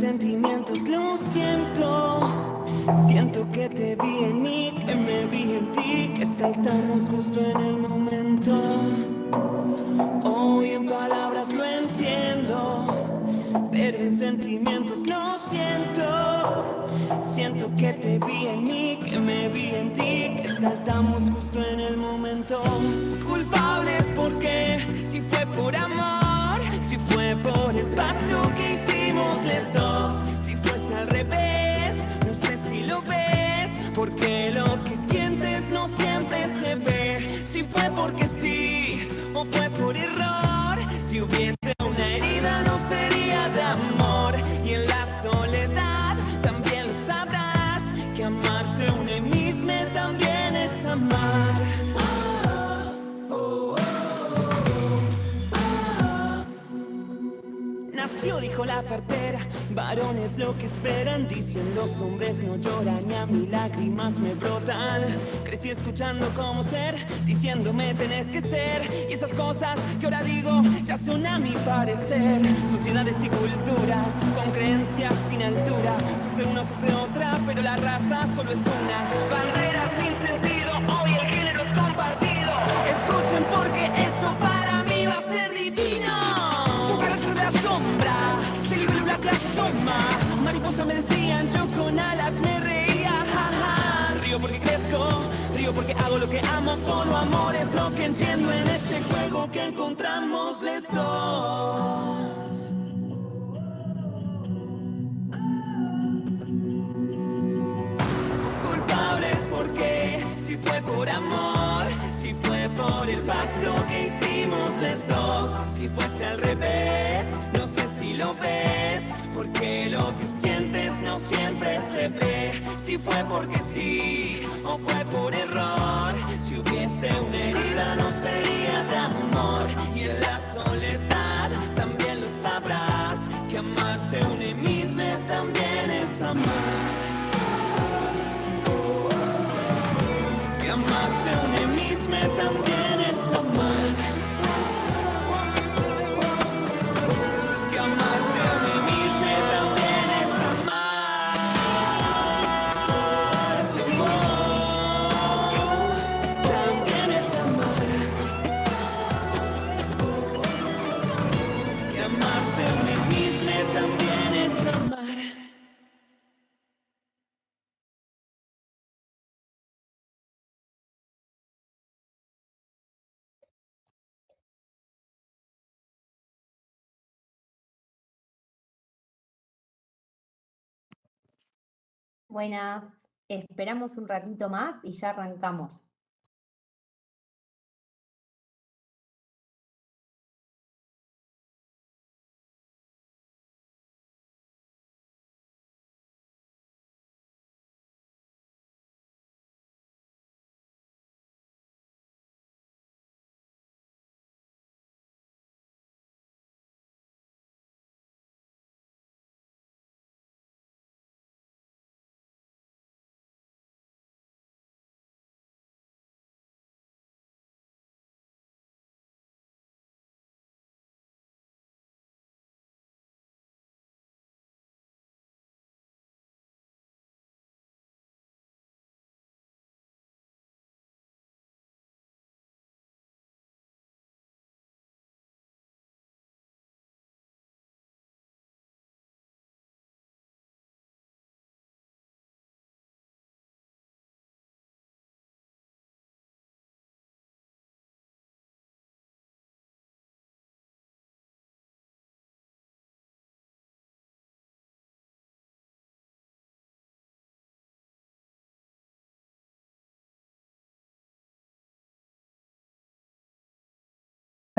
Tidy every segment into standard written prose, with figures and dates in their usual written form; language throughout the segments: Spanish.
sentimientos, lo siento. Siento que te vi en mí, que me vi en ti, que saltamos justo en el momento. Hoy en palabras lo entiendo, pero en sentimientos lo siento. Siento que te vi en mí, que me vi en ti, que saltamos justo en el momento. Culpables porque si fue por amor, si fue por el pacto que hicimos los dos, si fuese al revés, no sé si lo ves, porque lo que sientes no siempre se ve. Si fue porque sí o fue por error, si hubiese una herida no sería de amor. Y en la soledad también lo sabrás, que amarse una misma también es amar. Nació, dijo la partera, varones lo que esperan. Dicen los hombres no lloran y a mí lágrimas me brotan. Crecí escuchando cómo ser, diciéndome tenés que ser. Y esas cosas que ahora digo ya son a mi parecer. Sociedades y culturas con creencias sin altura. Sos uno, sos otra, pero la raza solo es una. Bandera sin sentido, hoy el género es compartido. Escuchen porque esto para mí va a ser divino. Cucaracho de la sombra, se libera una plasoma. Mariposa me decían, yo con alas me reía. Ja, ja. Río porque crezco, río porque hago lo que amo. Solo amor es lo que entiendo en este juego que encontramos los dos. Culpables porque si fue por amor, si fue por el pacto que hicimos los dos, si fuese al revés, no sé si lo ves, porque lo que sientes no siempre se ve. Si fue porque sí o fue por error, si hubiese una herida no sería de amor. Y en la soledad también lo sabrás, que amarse a uno mismo también es amar. Que amarse a uno mismo también es amar. Que amarse a uno mismo también es amar. También es amar. Que amarse a uno mismo también es amar. Buenas, esperamos un ratito más y ya arrancamos.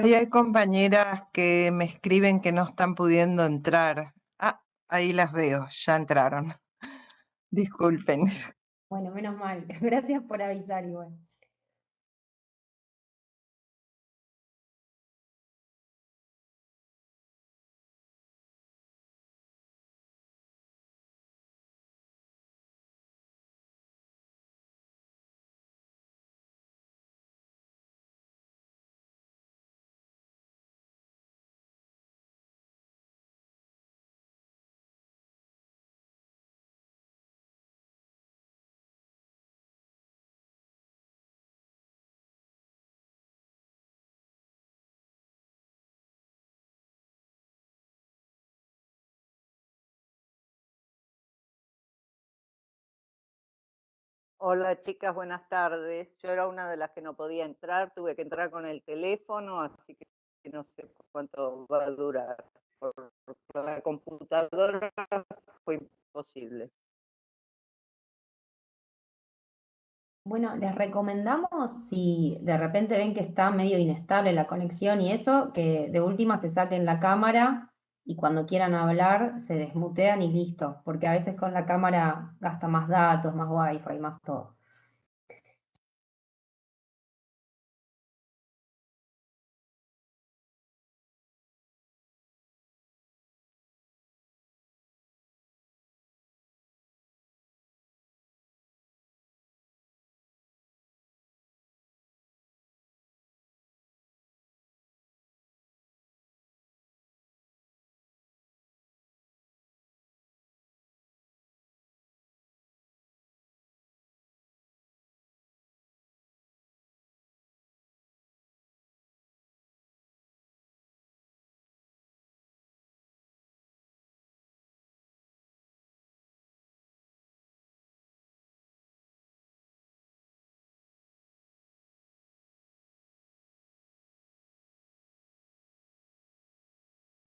Ahí hay compañeras que me escriben que no están pudiendo entrar. Ah, ahí las veo, ya entraron. Disculpen. Bueno, menos mal. Gracias por avisar igual. Hola chicas, buenas tardes. Yo era una de las que no podía entrar, tuve que entrar con el teléfono, así que no sé cuánto va a durar. Por la computadora fue imposible. Bueno, les recomendamos, si de repente ven que está medio inestable la conexión y eso, que de última se saquen la cámara y cuando quieran hablar se desmutean y listo, porque a veces con la cámara gasta más datos, más wifi, más todo.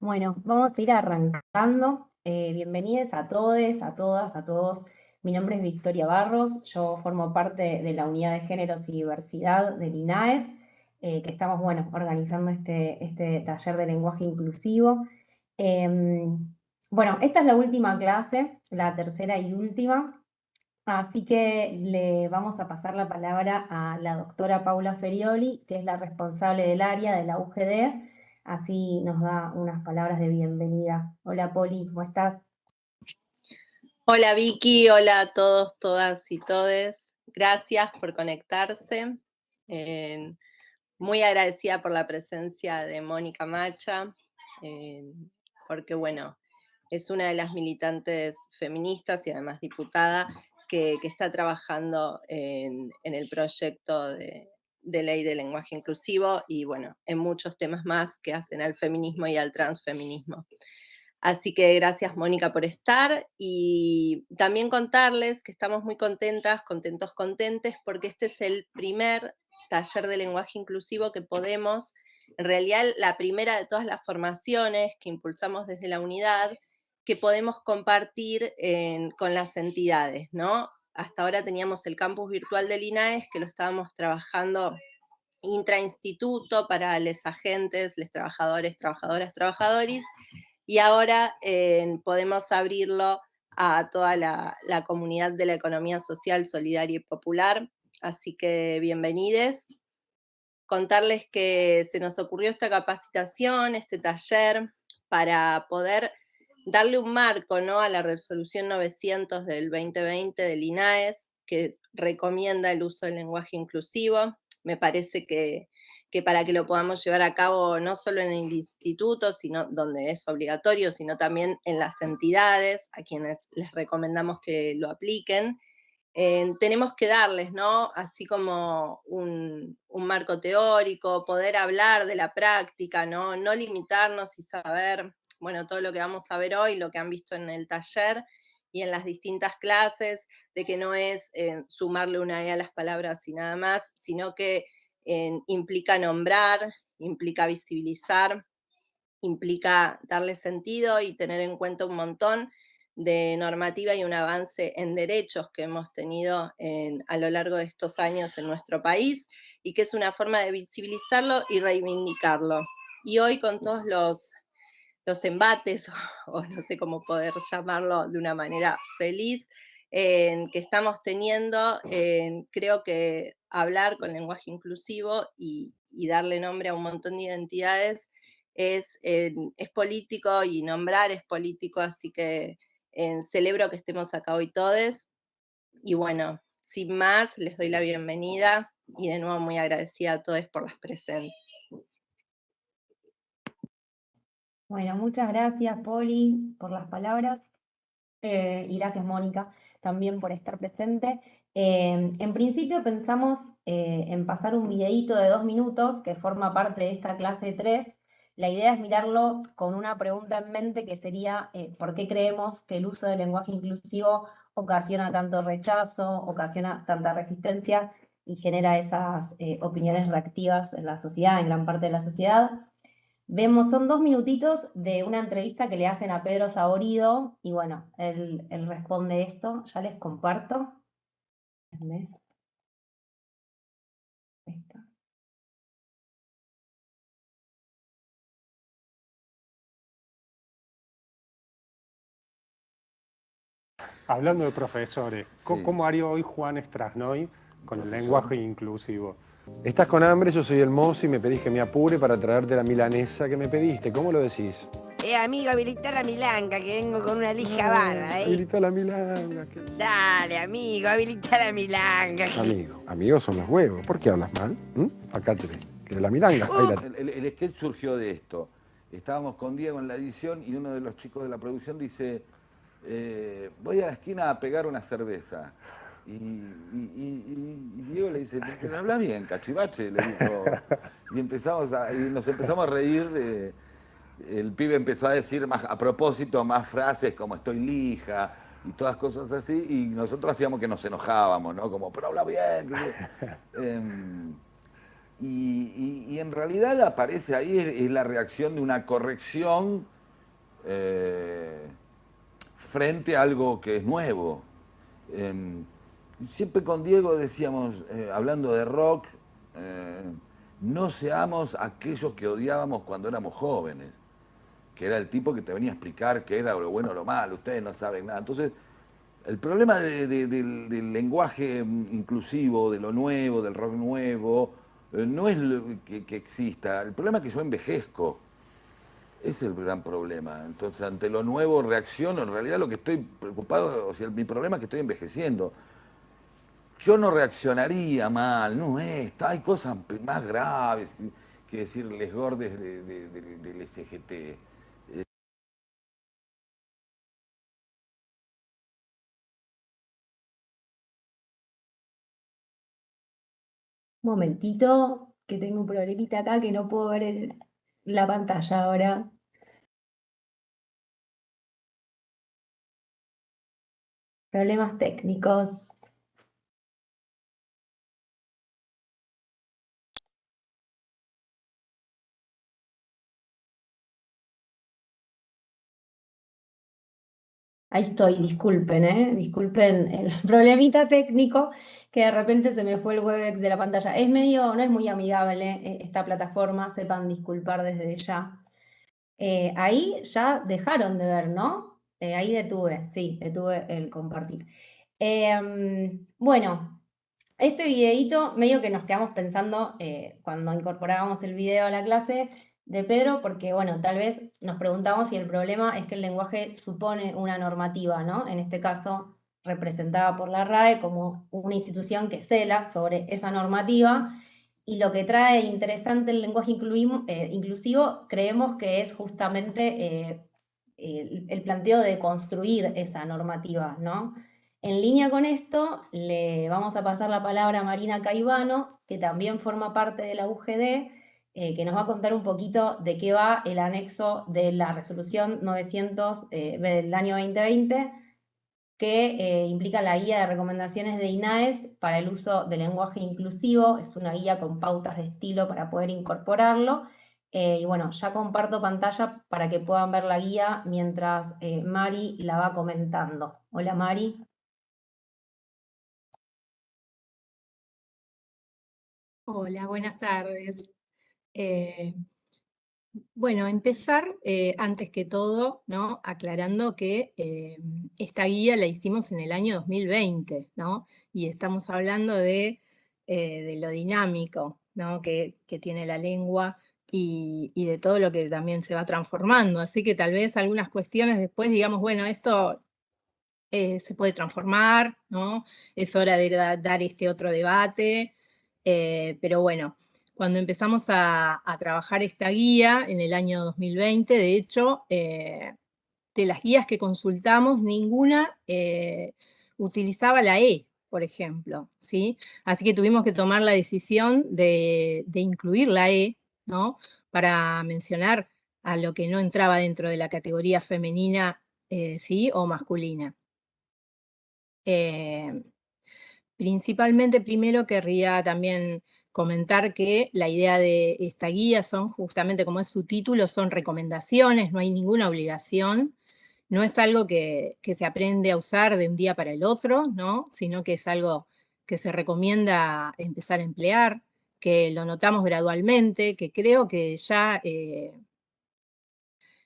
Bueno, vamos a ir arrancando. Bienvenidos a todos, a todas, a todos. Mi nombre es Victoria Barros, yo formo parte de la Unidad de Géneros y Diversidad del INAES, que estamos, bueno, organizando este taller de lenguaje inclusivo. Bueno, esta es la última clase, la tercera y última, así que le vamos a pasar la palabra a la doctora Paula Ferioli, que es la responsable del área de la UGD. Así nos da unas palabras de bienvenida. Hola Poli, ¿cómo estás? Hola Vicky, hola a todos, todas y todes. Gracias por conectarse. Muy agradecida por la presencia de Mónica Macha, porque bueno, es una de las militantes feministas y además diputada que está trabajando en el proyecto de ley de lenguaje inclusivo y bueno, en muchos temas más que hacen al feminismo y al transfeminismo. Así que gracias Mónica por estar y también contarles que estamos muy contentas, contentos, contentes, porque este es el primer taller de lenguaje inclusivo que podemos, en realidad la primera de todas las formaciones que impulsamos desde la unidad, que podemos compartir con las entidades, ¿no? Hasta ahora teníamos el campus virtual del INAES, que lo estábamos trabajando intrainstituto para los agentes, los trabajadores, trabajadoras, trabajadores, y ahora podemos abrirlo a toda la comunidad de la economía social, solidaria y popular. Así que bienvenidos. Contarles que se nos ocurrió esta capacitación, este taller, para poder darle un marco, ¿no?, a la resolución 900 del 2020 del INAES, que recomienda el uso del lenguaje inclusivo. Me parece que para que lo podamos llevar a cabo no solo en el instituto, sino donde es obligatorio, sino también en las entidades, a quienes les recomendamos que lo apliquen, tenemos que darles, ¿no?, así como un marco teórico, poder hablar de la práctica, ¿no? No limitarnos y saber, bueno, todo lo que vamos a ver hoy, lo que han visto en el taller y en las distintas clases, de que no es sumarle una E a las palabras y nada más, sino que implica nombrar, implica visibilizar, implica darle sentido y tener en cuenta un montón de normativa y un avance en derechos que hemos tenido a lo largo de estos años en nuestro país y que es una forma de visibilizarlo y reivindicarlo. Y hoy con todos los embates, o no sé cómo poder llamarlo de una manera feliz, que estamos teniendo, creo que hablar con lenguaje inclusivo y darle nombre a un montón de identidades es político y nombrar es político, así que celebro que estemos acá hoy todos. Y bueno, sin más, les doy la bienvenida y de nuevo muy agradecida a todos por las presentes. Bueno, muchas gracias Poli por las palabras. Y gracias, Mónica, también por estar presente. En principio pensamos en pasar un videíto de 2 minutos que forma parte de esta clase 3. La idea es mirarlo con una pregunta en mente que sería ¿por qué creemos que el uso del lenguaje inclusivo ocasiona tanto rechazo, ocasiona tanta resistencia y genera esas opiniones reactivas en la sociedad, en gran parte de la sociedad. Vemos, son 2 minutitos de una entrevista que le hacen a Pedro Saborido y bueno, él responde esto, ya les comparto. Ahí está. Hablando de profesores, Sí. ¿cómo haría hoy Juan Strasnoy con el Profesor. lenguaje inclusivo? Estás con hambre, yo soy el mozo y me pedís que me apure para traerte la milanesa que me pediste. ¿Cómo lo decís? Amigo, habilita la milanga, que vengo con una lija bárbara, Habilita la milanga. Dale, amigo, habilita la milanga. Amigos son los huevos. ¿Por qué hablas mal? Acá tenés. Que la milanga. Ahí la... El sketch surgió de esto. Estábamos con Diego en la edición y uno de los chicos de la producción dice, voy a la esquina a pegar una cerveza. Y Diego le dice, pero habla bien, cachivache, le dijo. Y nos empezamos a reír. El pibe empezó a decir más, a propósito, más frases como estoy lija y todas cosas así, y nosotros hacíamos que nos enojábamos, ¿no? Como, pero habla bien. Y en realidad aparece ahí es la reacción de una corrección frente a algo que es nuevo. Siempre con Diego decíamos, hablando de rock, no seamos aquellos que odiábamos cuando éramos jóvenes, que era el tipo que te venía a explicar qué era lo bueno o lo malo, ustedes no saben nada. Entonces, el problema del lenguaje inclusivo, de lo nuevo, del rock nuevo, no es que exista, el problema es que yo envejezco. Ese es el gran problema. Entonces, ante lo nuevo reacciono. En realidad lo que estoy preocupado, o sea, mi problema es que estoy envejeciendo. Yo no reaccionaría mal, no es, hay cosas más graves que decirles gordes del SGT. Un momentito, que tengo un problemita acá que no puedo ver la pantalla ahora. Problemas técnicos. Ahí estoy, disculpen, disculpen el problemita técnico que de repente se me fue el Webex de la pantalla. No es muy amigable esta plataforma, sepan disculpar desde ya. Ahí ya dejaron de ver, ¿no? Ahí detuve el compartir. Bueno, este videíto medio que nos quedamos pensando cuando incorporábamos el video a la clase de Pedro, porque bueno, tal vez nos preguntamos si el problema es que el lenguaje supone una normativa, ¿no? En este caso, representada por la RAE como una institución que cela sobre esa normativa. Y lo que trae interesante el lenguaje inclusivo, creemos que es justamente el planteo de construir esa normativa, ¿no? En línea con esto, le vamos a pasar la palabra a Marina Caivano, que también forma parte de la UGD, que nos va a contar un poquito de qué va el anexo de la resolución 900 del año 2020, que implica la guía de recomendaciones de INAES para el uso del lenguaje inclusivo. Es una guía con pautas de estilo para poder incorporarlo. Y bueno, ya comparto pantalla para que puedan ver la guía mientras Mari la va comentando. Hola Mari. Hola, buenas tardes. Bueno, empezar antes que todo, ¿no? Aclarando que esta guía la hicimos en el año 2020, ¿no? Y estamos hablando de lo dinámico, ¿no? que tiene la lengua y de todo lo que también se va transformando. Así que tal vez algunas cuestiones después digamos, bueno, esto se puede transformar, ¿no? Es hora de dar este otro debate, pero bueno, cuando empezamos a trabajar esta guía en el año 2020, de hecho, de las guías que consultamos, ninguna utilizaba la E, por ejemplo, ¿sí? Así que tuvimos que tomar la decisión de incluir la E, ¿no? Para mencionar a lo que no entraba dentro de la categoría femenina, ¿sí? O masculina. Principalmente, primero querría también comentar que la idea de esta guía son justamente, como es su título, son recomendaciones, no hay ninguna obligación, no es algo que se aprende a usar de un día para el otro, ¿no? Sino que es algo que se recomienda empezar a emplear, que lo notamos gradualmente, que creo que ya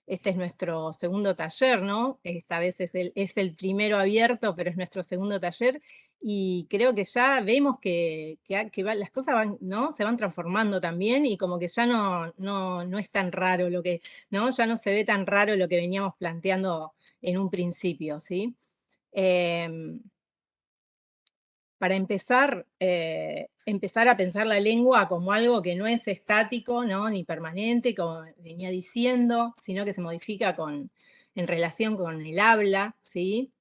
este es nuestro segundo taller, ¿no? Esta vez es el primero abierto, pero es nuestro segundo taller. Y creo que ya vemos que las cosas van, ¿no? Se van transformando también y como que ya no es tan raro lo que, ¿no? Ya no se ve tan raro lo que veníamos planteando en un principio, ¿sí? Para empezar, empezar a pensar la lengua como algo que no es estático, ¿no? Ni permanente, como venía diciendo, sino que se modifica en relación con el habla, ¿sí?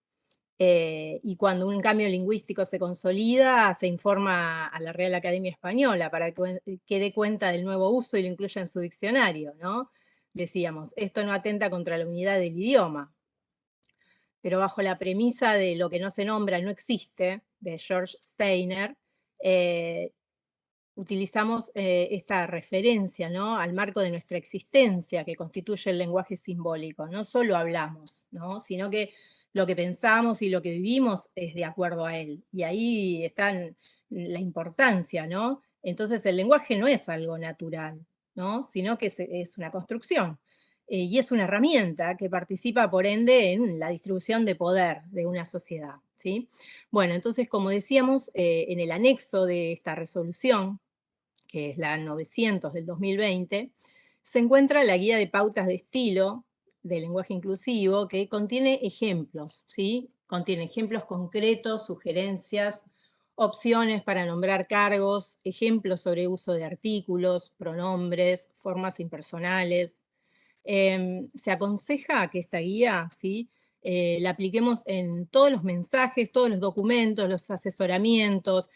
Y cuando un cambio lingüístico se consolida, se informa a la Real Academia Española para que dé cuenta del nuevo uso y lo incluya en su diccionario, ¿no? Decíamos, esto no atenta contra la unidad del idioma, pero bajo la premisa de lo que no se nombra no existe, de George Steiner, utilizamos esta referencia, ¿no? Al marco de nuestra existencia que constituye el lenguaje simbólico. No solo hablamos, ¿no? Sino que lo que pensamos y lo que vivimos es de acuerdo a él. Y ahí está la importancia, ¿no? Entonces el lenguaje no es algo natural, ¿no? Sino que es una construcción. Y es una herramienta que participa, por ende, en la distribución de poder de una sociedad, ¿sí? Bueno, entonces, como decíamos, en el anexo de esta resolución, que es la 900 del 2020, se encuentra la guía de pautas de estilo del lenguaje inclusivo que contiene ejemplos, ¿sí? Contiene ejemplos concretos, sugerencias, opciones para nombrar cargos, ejemplos sobre uso de artículos, pronombres, formas impersonales. Se aconseja que esta guía, ¿sí? La apliquemos en todos los mensajes, todos los documentos, los asesoramientos,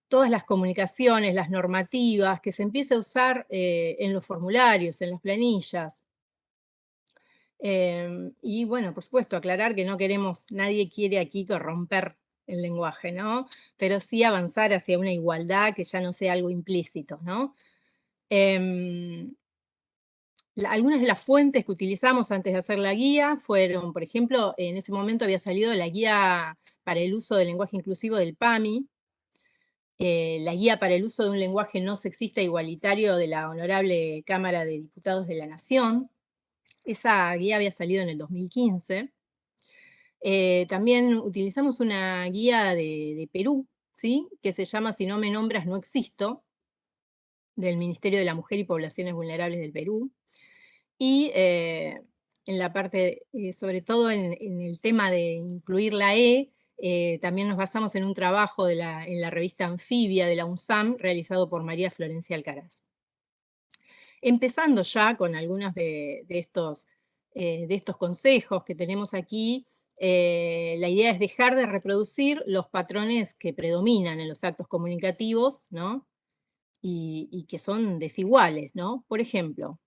todas las comunicaciones, las normativas, que se empiece a usar en los formularios, en las planillas. Y bueno, por supuesto, aclarar que no queremos, nadie quiere aquí corromper el lenguaje, ¿no? Pero sí avanzar hacia una igualdad que ya no sea algo implícito, ¿no? Algunas de las fuentes que utilizamos antes de hacer la guía fueron, por ejemplo, en ese momento había salido la guía para el uso del lenguaje inclusivo del PAMI, la guía para el uso de un lenguaje no sexista e igualitario de la Honorable Cámara de Diputados de la Nación. Esa guía había salido en el 2015. También utilizamos una guía de Perú, ¿sí? Que se llama Si no me nombras, no existo, del Ministerio de la Mujer y Poblaciones Vulnerables del Perú. Y en la parte, sobre todo en el tema de incluir la E, también nos basamos en un trabajo en la revista Anfibia de la UNSAM, realizado por María Florencia Alcaraz. Empezando ya con algunos de estos consejos que tenemos aquí, la idea es dejar de reproducir los patrones que predominan en los actos comunicativos, ¿no? Y que son desiguales, ¿no? Por ejemplo,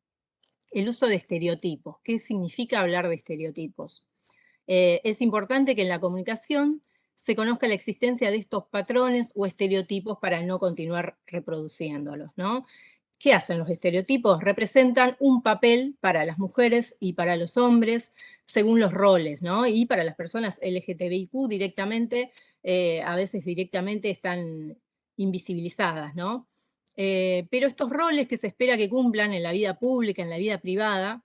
el uso de estereotipos. ¿Qué significa hablar de estereotipos? Es importante que en la comunicación se conozca la existencia de estos patrones o estereotipos para no continuar reproduciéndolos, ¿no? ¿Qué hacen los estereotipos? Representan un papel para las mujeres y para los hombres según los roles, ¿no? Y para las personas LGTBIQ directamente, a veces directamente están invisibilizadas, ¿no? Pero estos roles que se espera que cumplan en la vida pública, en la vida privada,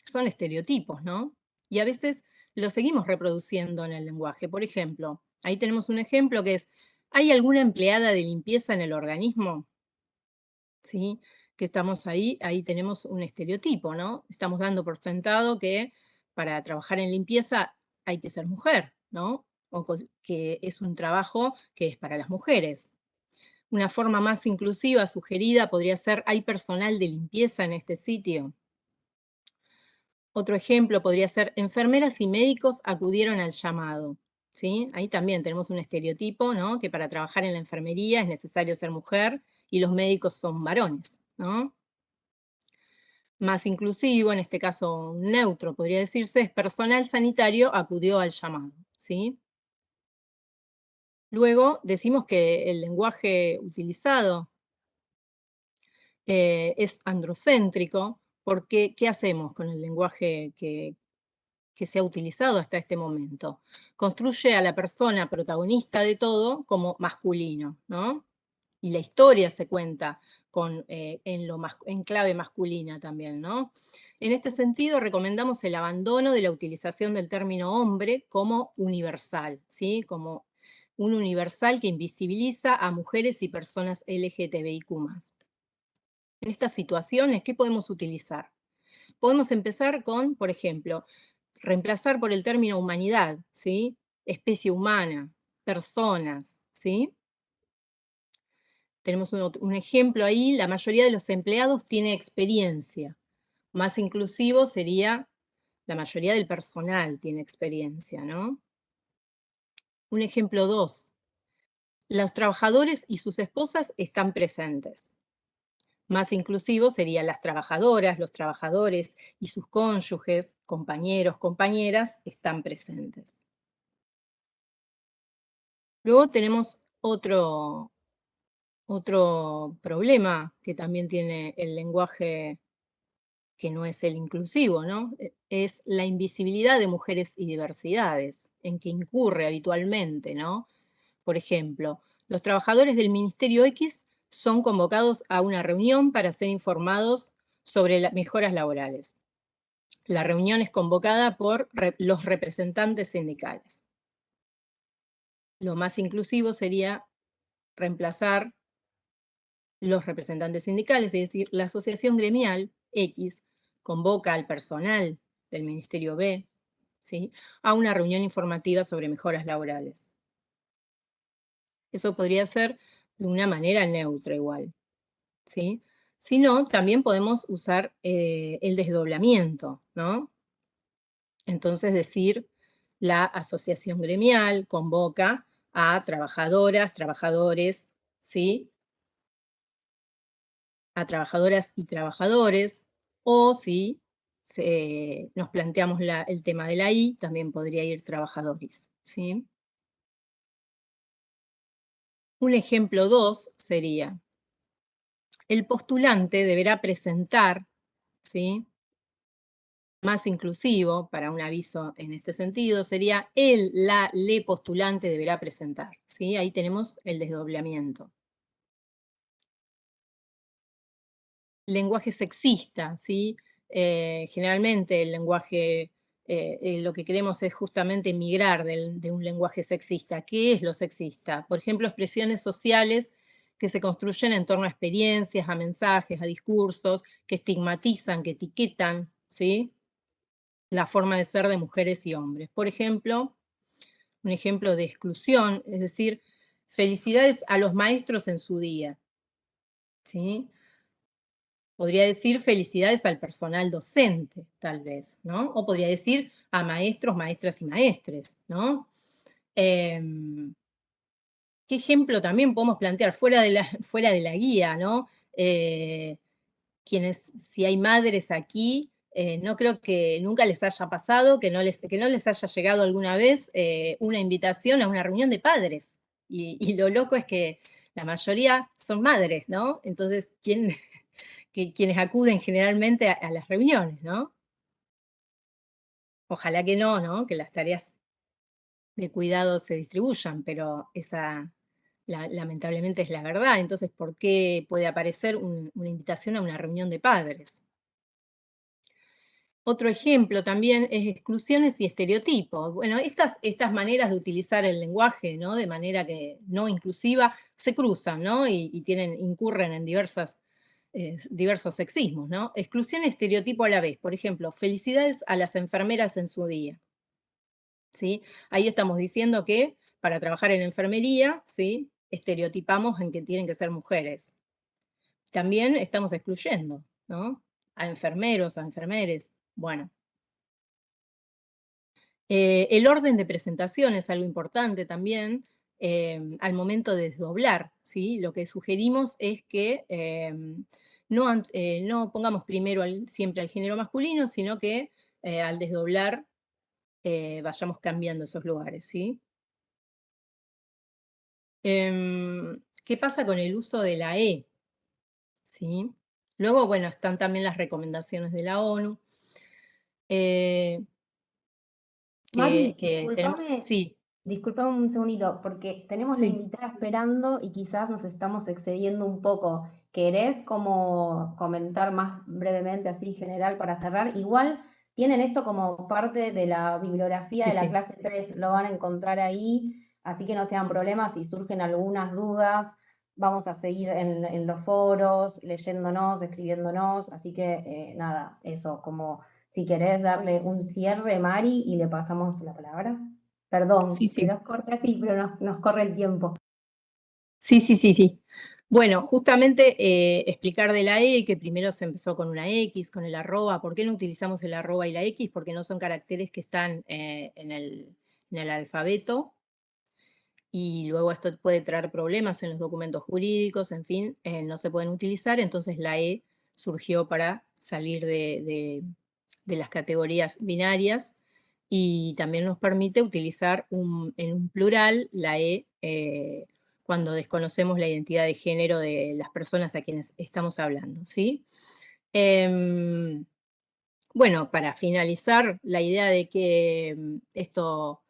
son estereotipos, ¿no? Y a veces los seguimos reproduciendo en el lenguaje. Por ejemplo, ahí tenemos un ejemplo que es, ¿hay alguna empleada de limpieza en el organismo? ¿Sí? Que estamos ahí tenemos un estereotipo, ¿no? Estamos dando por sentado que para trabajar en limpieza hay que ser mujer, ¿no? O que es un trabajo que es para las mujeres. Una forma más inclusiva sugerida podría ser, ¿hay personal de limpieza en este sitio? Otro ejemplo podría ser, enfermeras y médicos acudieron al llamado. ¿Sí? Ahí también tenemos un estereotipo, ¿no? Que para trabajar en la enfermería es necesario ser mujer y los médicos son varones, ¿no? Más inclusivo, en este caso neutro podría decirse, es personal sanitario acudió al llamado. ¿sí? Luego decimos que el lenguaje utilizado es androcéntrico, porque ¿qué hacemos con el lenguaje que se ha utilizado hasta este momento? Construye a la persona protagonista de todo como masculino, ¿no? Y la historia se cuenta en clave masculina también, ¿no? En este sentido, recomendamos el abandono de la utilización del término hombre como universal, ¿sí? Como un universal que invisibiliza a mujeres y personas LGTBIQ+. En estas situaciones, ¿qué podemos utilizar? Podemos empezar con, por ejemplo, reemplazar por el término humanidad, ¿sí? Especie humana, personas, ¿sí? Tenemos un ejemplo ahí, la mayoría de los empleados tiene experiencia. Más inclusivo sería, la mayoría del personal tiene experiencia, ¿no? Un ejemplo 2. Los trabajadores y sus esposas están presentes. Más inclusivo serían las trabajadoras, los trabajadores y sus cónyuges, compañeros, compañeras, están presentes. Luego tenemos otro problema que también tiene el lenguaje que no es el inclusivo, ¿no? Es la invisibilidad de mujeres y diversidades, en que incurre habitualmente, ¿no? Por ejemplo, los trabajadores del Ministerio X son convocados a una reunión para ser informados sobre las mejoras laborales. La reunión es convocada por los representantes sindicales. Lo más inclusivo sería reemplazar los representantes sindicales, es decir, la asociación gremial X convoca al personal del Ministerio B, ¿sí?, a una reunión informativa sobre mejoras laborales. Eso podría ser de una manera neutra igual, ¿sí? Si no, también podemos usar el desdoblamiento, ¿no? Entonces decir, la asociación gremial convoca a trabajadoras, trabajadores, ¿sí?, a trabajadoras y trabajadores, o si nos planteamos el tema de la I, también podría ir trabajadores, ¿sí? Un ejemplo 2 sería, el postulante deberá presentar, ¿sí?, más inclusivo, para un aviso en este sentido, sería el, la, le postulante deberá presentar, ¿sí? Ahí tenemos el desdoblamiento. Lenguaje sexista, ¿sí? Generalmente el lenguaje, lo que queremos es justamente migrar de un lenguaje sexista. ¿Qué es lo sexista? Por ejemplo, expresiones sociales que se construyen en torno a experiencias, a mensajes, a discursos, que estigmatizan, que etiquetan, ¿sí?, la forma de ser de mujeres y hombres. Por ejemplo, un ejemplo de exclusión, es decir, felicidades a los maestros en su día, ¿sí? Podría decir felicidades al personal docente, tal vez, ¿no? O podría decir a maestros, maestras y maestres, ¿no? ¿Qué ejemplo también podemos plantear fuera de la guía, ¿no? Si hay madres aquí, no creo que nunca les haya pasado que no les haya llegado alguna vez una invitación a una reunión de padres. Y lo loco es que la mayoría son madres, ¿no? Entonces, quienes acuden generalmente a las reuniones, ¿no? Ojalá que no, ¿no? Que las tareas de cuidado se distribuyan, pero esa lamentablemente es la verdad. Entonces, ¿por qué puede aparecer una invitación a una reunión de padres? Otro ejemplo también es exclusiones y estereotipos. Bueno, estas maneras de utilizar el lenguaje, ¿no?, de manera que no inclusiva, se cruzan, ¿no?, y incurren en diversos sexismos, ¿no? Exclusión y estereotipo a la vez. Por ejemplo, felicidades a las enfermeras en su día, ¿sí? Ahí estamos diciendo que para trabajar en enfermería, ¿sí?, estereotipamos en que tienen que ser mujeres. También estamos excluyendo, ¿no?, a enfermeros, a enfermeres. Bueno. El orden de presentación es algo importante también al momento de desdoblar, ¿sí? Lo que sugerimos es que no pongamos primero siempre al género masculino, sino que al desdoblar vayamos cambiando esos lugares, ¿sí? ¿Qué pasa con el uso de la E? ¿Sí? Luego, bueno, están también las recomendaciones de la ONU. Mari, Que tenemos, sí, discúlpame un segundito, porque tenemos la sí. invitada esperando y quizás nos estamos excediendo un poco. ¿Querés como comentar más brevemente, así general, para cerrar? Igual tienen esto como parte de la bibliografía Sí, de la sí. clase 3, lo van a encontrar ahí, así que no sean problemas si surgen algunas dudas. Vamos a seguir en los foros, leyéndonos, escribiéndonos, así que nada, eso, como si querés darle un cierre, Mari, y le pasamos la palabra. Sí, Perdón, que sí. nos corte así, pero nos corre el tiempo. Sí, sí, sí, sí. Bueno, justamente explicar de la E, que primero se empezó con una X, con el arroba. ¿Por qué no utilizamos el arroba y la X? Porque no son caracteres que están en el alfabeto, y luego esto puede traer problemas en los documentos jurídicos, en fin, no se pueden utilizar. Entonces la E surgió para salir de las categorías binarias, y también nos permite utilizar en un plural la E cuando desconocemos la identidad de género de las personas a quienes estamos hablando, ¿sí? Bueno, para finalizar, la idea de que esto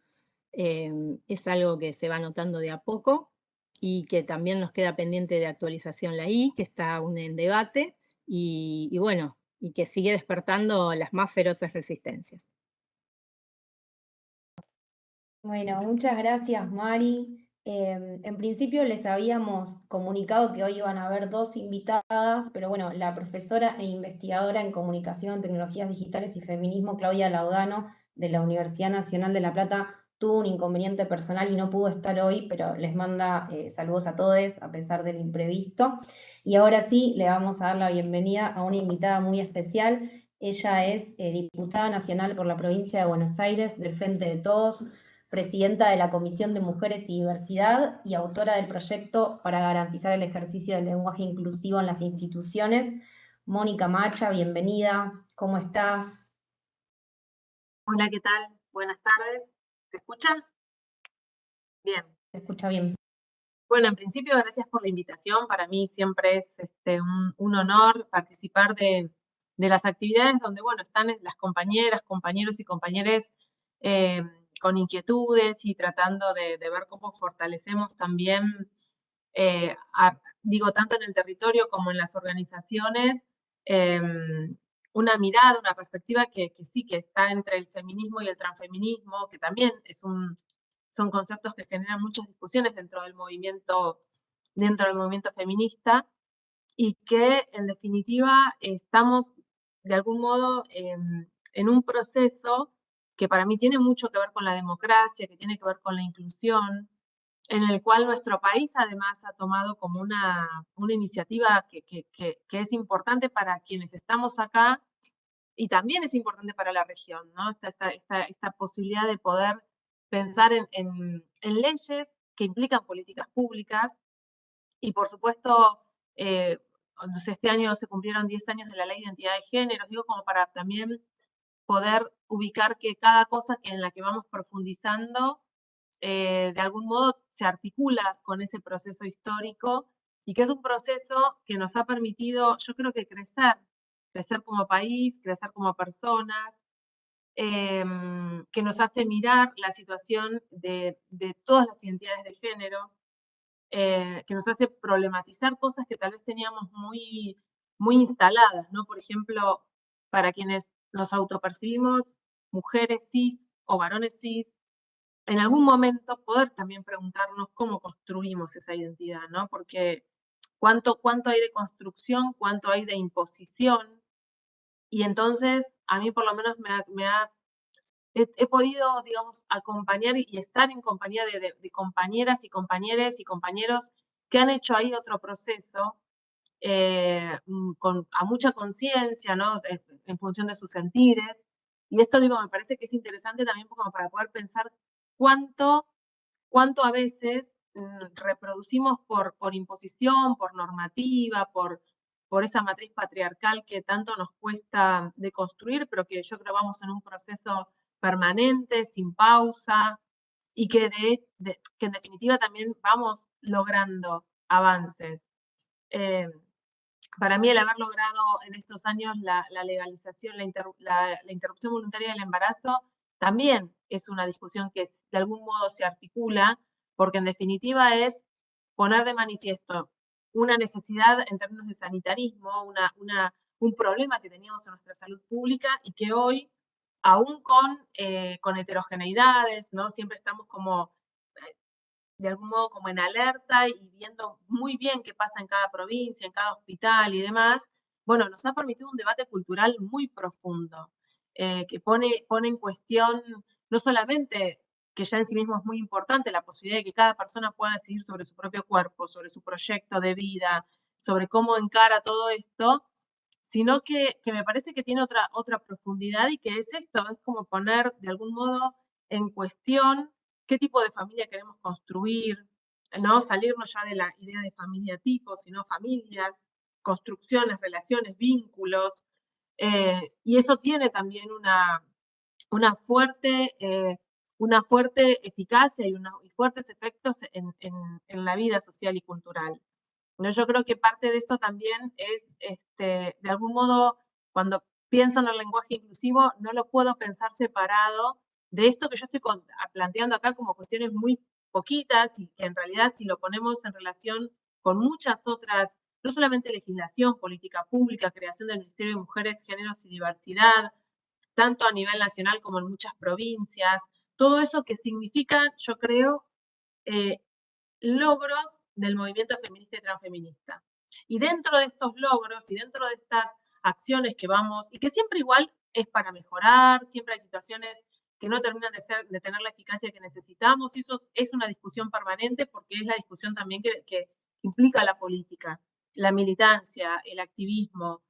es algo que se va notando de a poco, y que también nos queda pendiente de actualización la I, que está aún en debate, y bueno, y que sigue despertando las más feroces resistencias. Bueno, muchas gracias, Mari. En principio les habíamos comunicado que hoy iban a haber dos invitadas, pero bueno, la profesora e investigadora en Comunicación, Tecnologías Digitales y Feminismo, Claudia Laudano, de la Universidad Nacional de La Plata, tuvo un inconveniente personal y no pudo estar hoy, pero les manda saludos a todos a pesar del imprevisto. Y ahora sí, le vamos a dar la bienvenida a una invitada muy especial. Ella es diputada nacional por la provincia de Buenos Aires, del Frente de Todos, presidenta de la Comisión de Mujeres y Diversidad y autora del proyecto para garantizar el ejercicio del lenguaje inclusivo en las instituciones. Mónica Macha, bienvenida. ¿Cómo estás? Hola, ¿qué tal? Buenas tardes. ¿Se escucha? Bien. Se escucha bien. Bueno, en principio, gracias por la invitación. Para mí siempre es un honor participar de las actividades donde, bueno, están las compañeras, compañeros y compañeres con inquietudes y tratando de ver cómo fortalecemos también, digo, tanto en el territorio como en las organizaciones, una mirada, una perspectiva que sí, que está entre el feminismo y el transfeminismo, que también son conceptos que generan muchas discusiones dentro del movimiento feminista, y que en definitiva estamos de algún modo en un proceso que para mí tiene mucho que ver con la democracia, que tiene que ver con la inclusión, en el cual nuestro país además ha tomado como una iniciativa que es importante para quienes estamos acá, y también es importante para la región, ¿no? Esta posibilidad de poder pensar en leyes que implican políticas públicas. Y por supuesto, este año se cumplieron 10 años de la Ley de Identidad de Género, digo, como para también poder ubicar que cada cosa en la que vamos profundizando, de algún modo se articula con ese proceso histórico, y que es un proceso que nos ha permitido, yo creo que crecer como país, crecer como personas, que nos hace mirar la situación de todas las identidades de género, que nos hace problematizar cosas que tal vez teníamos muy, muy instaladas, ¿no? Por ejemplo, para quienes nos autopercibimos mujeres cis o varones cis, en algún momento poder también preguntarnos cómo construimos esa identidad, ¿no? Porque cuánto hay de construcción, cuánto hay de imposición. Y entonces, a mí por lo menos he podido, digamos, acompañar y estar en compañía de compañeras y compañeros y compañeros que han hecho ahí otro proceso a mucha conciencia, ¿no? En función de sus sentires. Y esto, digo, me parece que es interesante también como para poder pensar cuánto a veces reproducimos por imposición, por normativa, por esa matriz patriarcal que tanto nos cuesta deconstruir, pero que yo creo vamos en un proceso permanente, sin pausa, y que, que en definitiva también vamos logrando avances. Para mí el haber logrado en estos años la legalización, la interrupción voluntaria del embarazo, también es una discusión que de algún modo se articula, porque en definitiva es poner de manifiesto una necesidad en términos de sanitarismo, un problema que teníamos en nuestra salud pública y que hoy, aún con heterogeneidades, ¿no? Siempre estamos como de algún modo como en alerta y viendo muy bien qué pasa en cada provincia, en cada hospital y demás, bueno, nos ha permitido un debate cultural muy profundo, que pone en cuestión no solamente, que ya en sí mismo es muy importante, la posibilidad de que cada persona pueda decidir sobre su propio cuerpo, sobre su proyecto de vida, sobre cómo encara todo esto, sino que me parece que tiene otra profundidad y que es esto, es como poner de algún modo en cuestión qué tipo de familia queremos construir, ¿no? Salirnos ya de la idea de familia tipo, sino familias, construcciones, relaciones, vínculos, y eso tiene también una fuerte eficacia y fuertes efectos en la vida social y cultural. ¿No? Yo creo que parte de esto también es, de algún modo, cuando pienso en el lenguaje inclusivo, no lo puedo pensar separado de esto que yo estoy planteando acá como cuestiones muy poquitas y que en realidad si lo ponemos en relación con muchas otras, no solamente legislación, política pública, creación del Ministerio de Mujeres, Géneros y Diversidad, tanto a nivel nacional como en muchas provincias, todo eso que significa, yo creo, logros del movimiento feminista y transfeminista. Y dentro de estos logros y dentro de estas acciones que vamos, y que siempre igual es para mejorar, siempre hay situaciones que no terminan de tener la eficacia que necesitamos, y eso es una discusión permanente porque es la discusión también que implica la política, la militancia, el activismo.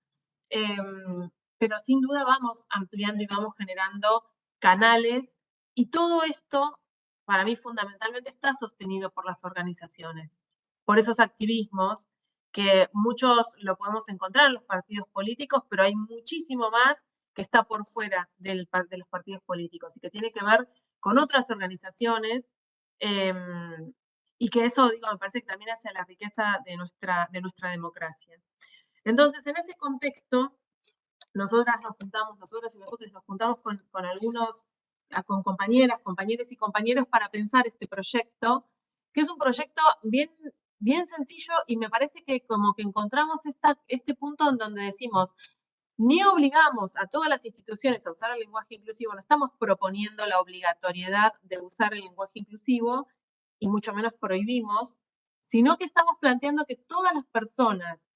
Pero sin duda vamos ampliando y vamos generando canales, y todo esto para mí fundamentalmente está sostenido por las organizaciones, por esos activismos que muchos lo podemos encontrar en los partidos políticos, pero hay muchísimo más que está por fuera de los partidos políticos y que tiene que ver con otras organizaciones, y que eso, digo, me parece que también hace la riqueza de nuestra democracia. Entonces, en ese contexto, nosotras y nosotros nos juntamos con algunos, con compañeras, compañeros y compañeros para pensar este proyecto, que es un proyecto bien sencillo, y me parece que como que encontramos este punto en donde decimos, ni obligamos a todas las instituciones a usar el lenguaje inclusivo, no estamos proponiendo la obligatoriedad de usar el lenguaje inclusivo, y mucho menos prohibimos, sino que estamos planteando que todas las personas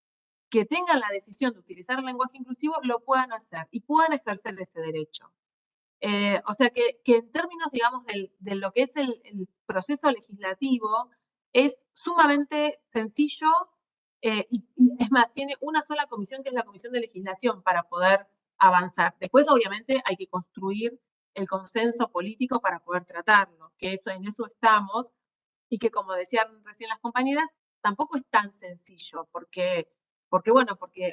que tengan la decisión de utilizar el lenguaje inclusivo lo puedan hacer y puedan ejercer ese derecho. O sea que en términos, digamos, de lo que es el proceso legislativo, es sumamente sencillo, y es más, tiene una sola comisión, que es la Comisión de Legislación, para poder avanzar. Después, obviamente, hay que construir el consenso político para poder tratarlo, que en eso estamos, y que, como decían recién las compañeras, tampoco es tan sencillo, porque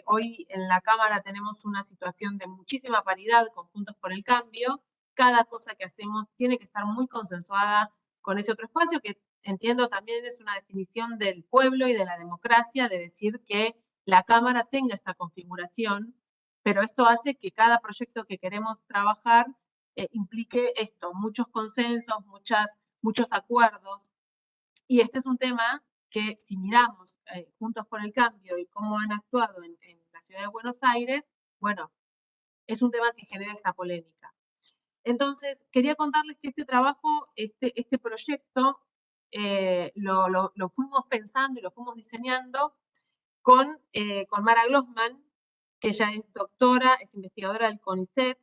hoy en la Cámara tenemos una situación de muchísima paridad con Juntos por el Cambio. Cada cosa que hacemos tiene que estar muy consensuada con ese otro espacio, que entiendo también es una definición del pueblo y de la democracia, de decir que la Cámara tenga esta configuración, pero esto hace que cada proyecto que queremos trabajar implique esto, muchos consensos, muchos acuerdos. Y este es un tema que, si miramos Juntos por el Cambio y cómo han actuado en la ciudad de Buenos Aires, bueno, es un tema que genera esa polémica. Entonces, quería contarles que este trabajo, este proyecto, lo fuimos pensando y lo fuimos diseñando con Mara Glossman, que ella es doctora, es investigadora del CONICET,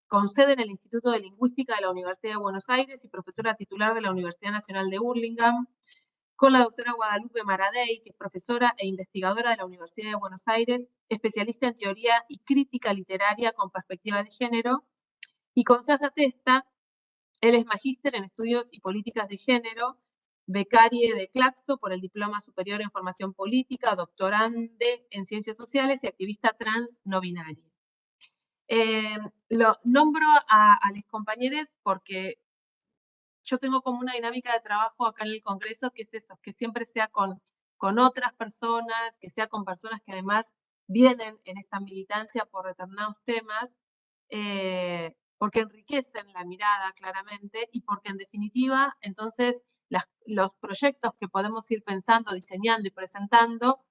con sede en el Instituto de Lingüística de la Universidad de Buenos Aires y profesora titular de la Universidad Nacional de Burlingame, con la doctora Guadalupe Maradei, que es profesora e investigadora de la Universidad de Buenos Aires, especialista en teoría y crítica literaria con perspectiva de género, y con Sasa Testa, él es magíster en estudios y políticas de género, becarie de Claxo por el Diploma Superior en Formación Política, doctorande en Ciencias Sociales y activista trans no binaria. Lo nombro a los compañeros porque yo tengo como una dinámica de trabajo acá en el Congreso que es eso, que siempre sea con otras personas, que sea con personas que además vienen en esta militancia por determinados temas, porque enriquecen la mirada claramente y porque en definitiva, entonces, los proyectos que podemos ir pensando, diseñando y presentando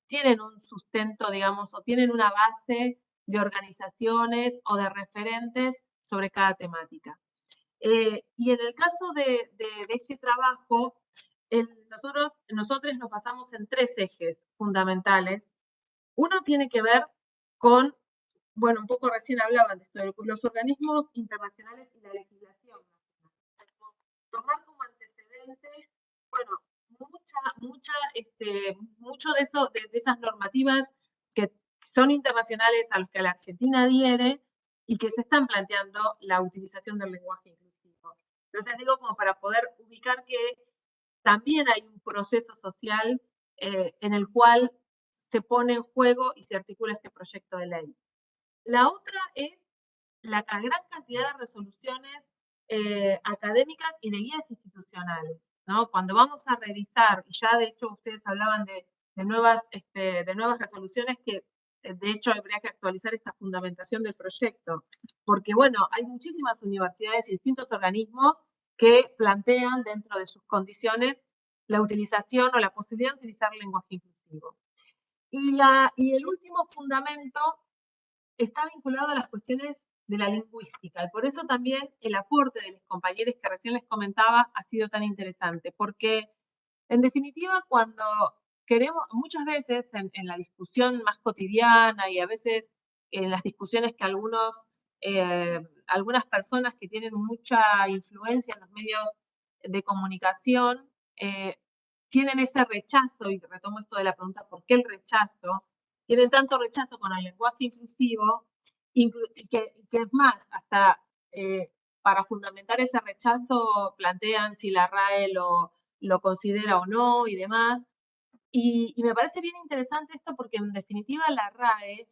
tienen un sustento, digamos, o tienen una base de organizaciones o de referentes sobre cada temática. Y en el caso de este trabajo, nosotros nos basamos en 3 ejes fundamentales. Uno tiene que ver con, bueno, un poco recién hablaban de esto, de los organismos internacionales y la legislación. Tomar como antecedentes, bueno, mucho de eso, de esas normativas que son internacionales a los que la Argentina adhiere y que se están planteando la utilización del lenguaje inclusivo. Entonces digo como para poder ubicar que también hay un proceso social en el cual se pone en juego y se articula este proyecto de ley. La otra es la gran cantidad de resoluciones académicas y de guías institucionales, ¿no? Cuando vamos a revisar, y ya de hecho ustedes hablaban de nuevas resoluciones que de hecho habría que actualizar esta fundamentación del proyecto, porque bueno, hay muchísimas universidades y distintos organismos que plantean dentro de sus condiciones la utilización o la posibilidad de utilizar el lenguaje inclusivo. Y el último fundamento está vinculado a las cuestiones de la lingüística, y por eso también el aporte de los compañeros que recién les comentaba ha sido tan interesante, porque en definitiva cuando queremos, muchas veces en la discusión más cotidiana y a veces en las discusiones que algunas personas que tienen mucha influencia en los medios de comunicación tienen ese rechazo, y retomo esto de la pregunta, ¿por qué el rechazo? Tienen tanto rechazo con el lenguaje inclusivo, que es más, hasta para fundamentar ese rechazo plantean si la RAE lo considera o no y demás. Y me parece bien interesante esto porque en definitiva la RAE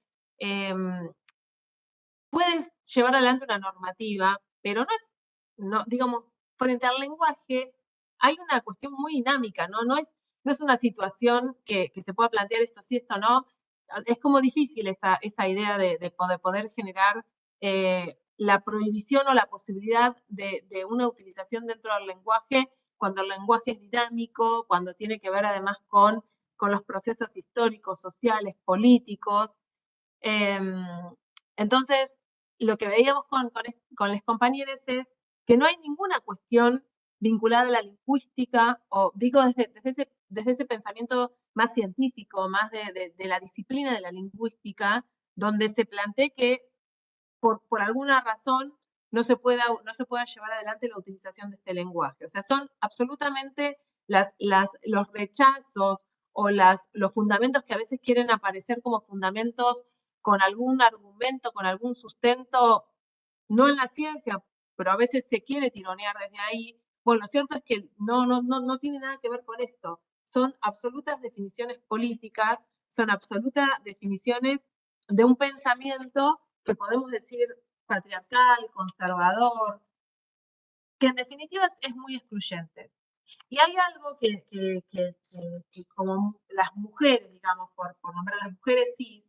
puede llevar adelante una normativa, pero digamos, frente al lenguaje hay una cuestión muy dinámica, ¿no? No es una situación que se pueda plantear esto sí, esto no. Es como difícil esa idea de poder generar la prohibición o la posibilidad de una utilización dentro del lenguaje cuando el lenguaje es dinámico, cuando tiene que ver además con los procesos históricos, sociales, políticos. Entonces, lo que veíamos con los compañeros es que no hay ninguna cuestión vinculada a la lingüística, o digo desde ese pensamiento más científico, más de la disciplina de la lingüística, donde se plantee que por alguna razón no se pueda llevar adelante la utilización de este lenguaje. O sea, son absolutamente los rechazos o los fundamentos que a veces quieren aparecer como fundamentos con algún argumento, con algún sustento, no en la ciencia, pero a veces se quiere tironear desde ahí. Bueno, lo cierto es que no tiene nada que ver con esto. Son absolutas definiciones políticas, son absolutas definiciones de un pensamiento que podemos decir patriarcal, conservador, que en definitiva es muy excluyente. Y hay algo que como las mujeres, digamos, por nombrar a las mujeres cis,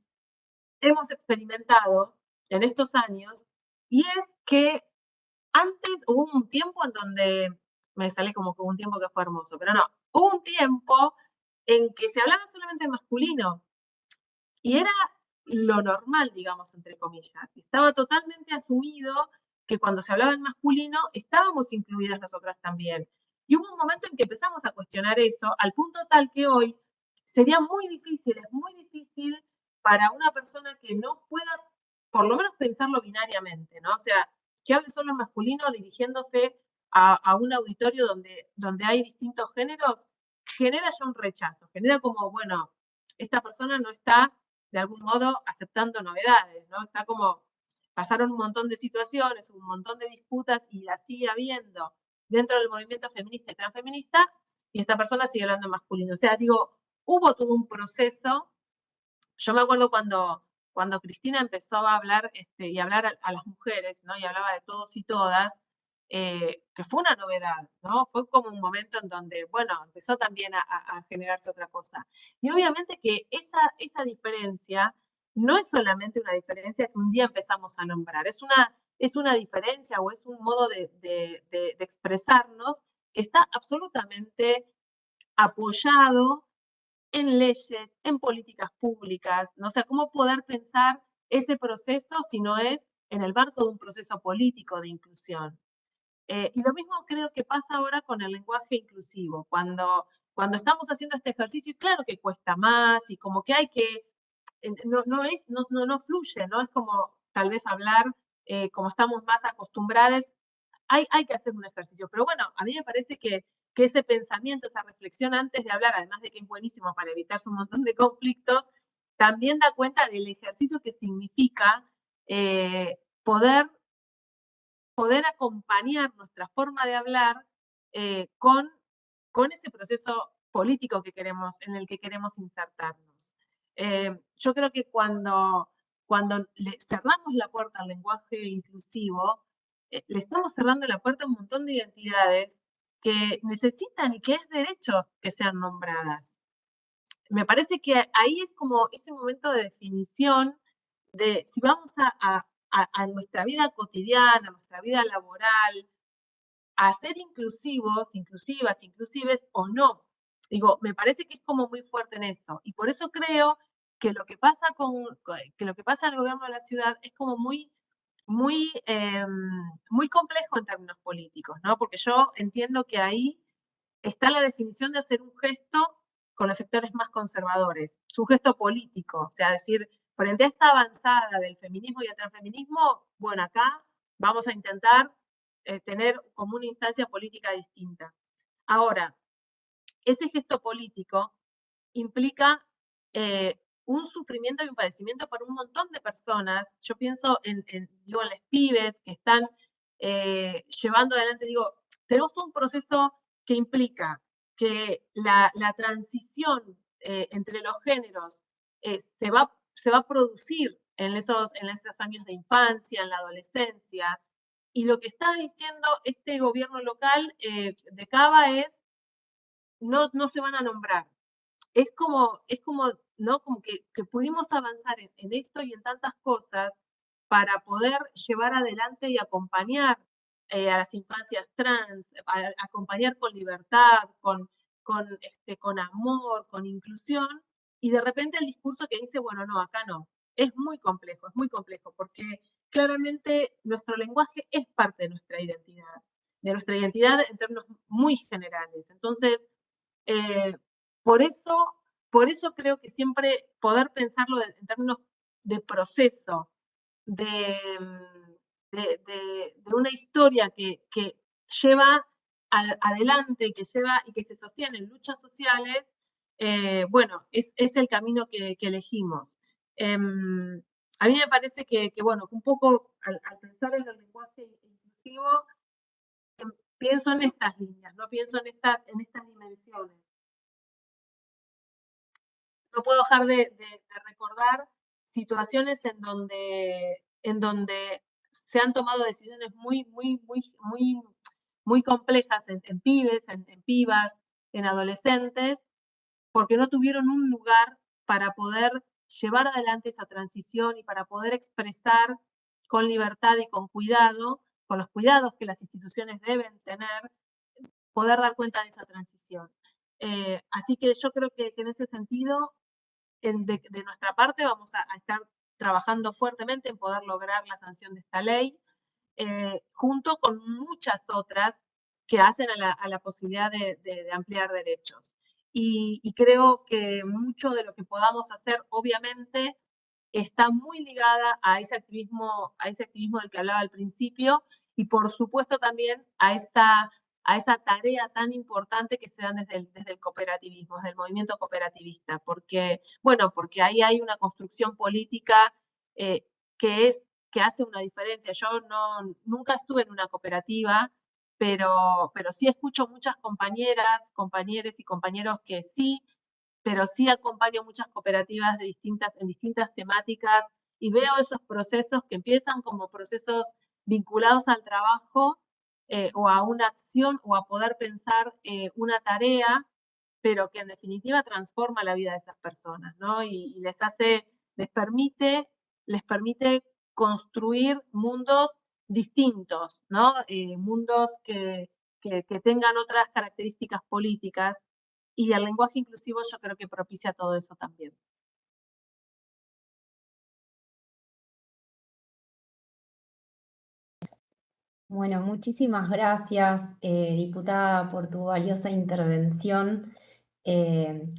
hemos experimentado en estos años, y es que antes hubo un tiempo en donde, me sale como que hubo un tiempo que fue hermoso, pero no, hubo un tiempo en que se hablaba solamente masculino, y era lo normal, digamos, entre comillas. Estaba totalmente asumido que cuando se hablaba en masculino, estábamos incluidas nosotras también. Y hubo un momento en que empezamos a cuestionar eso, al punto tal que hoy sería muy difícil, es muy difícil para una persona que no pueda, por lo menos pensarlo binariamente, ¿no? O sea, que hable solo en masculino dirigiéndose a un auditorio donde hay distintos géneros, genera ya un rechazo, genera como, bueno, esta persona no está de algún modo aceptando novedades, ¿no? Está como, pasaron un montón de situaciones, un montón de disputas y las sigue habiendo dentro del movimiento feminista y transfeminista, y esta persona sigue hablando en masculino. O sea, digo, hubo todo un proceso. Yo me acuerdo cuando cuando Cristina empezó a hablar y hablar a las mujeres, ¿no? Y hablaba de todos y todas, que fue una novedad, ¿no? Fue como un momento en donde, bueno, empezó también a generarse otra cosa. Y obviamente que esa diferencia no es solamente una diferencia que un día empezamos a nombrar, es una diferencia o es un modo de expresarnos que está absolutamente apoyado en leyes, en políticas públicas, ¿no? O sea, ¿cómo poder pensar ese proceso si no es en el marco de un proceso político de inclusión? Y lo mismo creo que pasa ahora con el lenguaje inclusivo, cuando estamos haciendo este ejercicio, y claro que cuesta más, y como que hay que, no fluye, ¿no? Es como tal vez hablar como estamos más acostumbrados, hay que hacer un ejercicio. Pero bueno, a mí me parece que ese pensamiento, esa reflexión antes de hablar, además de que es buenísimo para evitarse un montón de conflictos, también da cuenta del ejercicio que significa poder acompañar nuestra forma de hablar con ese proceso político en el que queremos insertarnos. Yo creo que cuando le cerramos la puerta al lenguaje inclusivo, le estamos cerrando la puerta a un montón de identidades que necesitan y que es derecho que sean nombradas. Me parece que ahí es como ese momento de definición de si vamos a nuestra vida cotidiana, a nuestra vida laboral, a ser inclusivos, inclusivas, inclusives o no. Digo, me parece que es como muy fuerte en eso. Y por eso creo que lo que pasa en el gobierno de la ciudad es como muy complejo en términos políticos, ¿no? Porque yo entiendo que ahí está la definición de hacer un gesto con los sectores más conservadores, es un gesto político, o sea, decir, frente a esta avanzada del feminismo y el transfeminismo, bueno, acá vamos a intentar tener como una instancia política distinta. Ahora, ese gesto político implica un sufrimiento y un padecimiento para un montón de personas. Yo pienso en las pibes que están llevando adelante, tenemos todo un proceso que implica que la transición entre los géneros se va a producir en esos años de infancia, en la adolescencia, y lo que está diciendo este gobierno local de Cava es no se van a nombrar. Es como ¿no? Como que pudimos avanzar en esto y en tantas cosas para poder llevar adelante y acompañar a las infancias trans, acompañar con libertad, con amor, con inclusión, y de repente el discurso que dice, bueno, no, acá no. Es muy complejo, porque claramente nuestro lenguaje es parte de nuestra identidad en términos muy generales. Entonces, por eso creo que siempre poder pensarlo en términos de proceso, de una historia que lleva adelante, que lleva y que se sostiene en luchas sociales, bueno, es el camino que elegimos. A mí me parece que bueno, un poco al pensar en el lenguaje inclusivo, pienso en estas líneas, no pienso en estas dimensiones. No puedo dejar de recordar situaciones en donde se han tomado decisiones muy complejas en pibes, en pibas, en adolescentes, porque no tuvieron un lugar para poder llevar adelante esa transición y para poder expresar con libertad y con cuidado, con los cuidados que las instituciones deben tener, poder dar cuenta de esa transición. Así que yo creo que en ese sentido, de nuestra parte vamos a estar trabajando fuertemente en poder lograr la sanción de esta ley, junto con muchas otras que hacen a la posibilidad de ampliar derechos. Y creo que mucho de lo que podamos hacer, obviamente, está muy ligada a ese activismo del que hablaba al principio, y por supuesto también a esa tarea tan importante que se da desde el cooperativismo, desde el movimiento cooperativista, porque ahí hay una construcción política que hace una diferencia. Yo nunca estuve en una cooperativa, pero sí escucho muchas compañeras, compañeros y compañeros que sí, pero sí acompaño muchas cooperativas en distintas temáticas y veo esos procesos que empiezan como procesos vinculados al trabajo o a una acción o a poder pensar una tarea, pero que en definitiva transforma la vida de esas personas, ¿no? Y les permite construir mundos distintos, ¿no? Mundos que tengan otras características políticas, y el lenguaje inclusivo yo creo que propicia todo eso también. Bueno, muchísimas gracias, diputada, por tu valiosa intervención.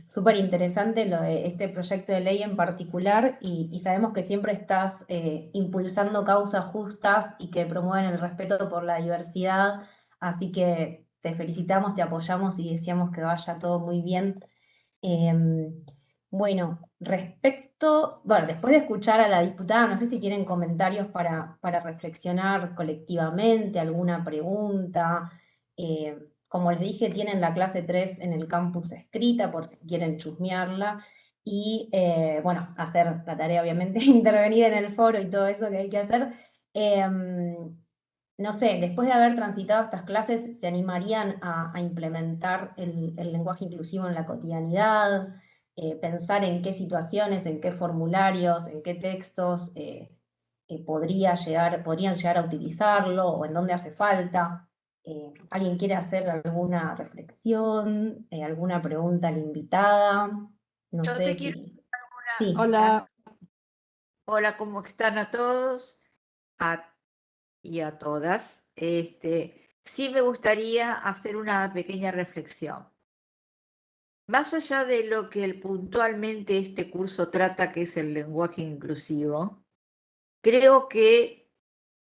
Súper interesante este proyecto de ley en particular y sabemos que siempre estás impulsando causas justas y que promueven el respeto por la diversidad, así que te felicitamos, te apoyamos y deseamos que vaya todo muy bien. Bueno, después de escuchar a la diputada, no sé si tienen comentarios para reflexionar colectivamente, alguna pregunta. Como les dije, tienen la clase 3 en el campus escrita por si quieren chusmearla. Y bueno, hacer la tarea, obviamente, intervenir en el foro y todo eso que hay que hacer. No sé, después de haber transitado estas clases, ¿se animarían a implementar el lenguaje inclusivo en la cotidianidad? Pensar en qué situaciones, en qué formularios, en qué textos podrían llegar a utilizarlo o en dónde hace falta. ¿Alguien quiere hacer alguna reflexión, alguna pregunta a la invitada? No Yo sé te quiero si... hacer una... Sí. Hola. Hola, ¿cómo están a todos y a todas? Sí me gustaría hacer una pequeña reflexión. Más allá de lo que puntualmente este curso trata, que es el lenguaje inclusivo, creo que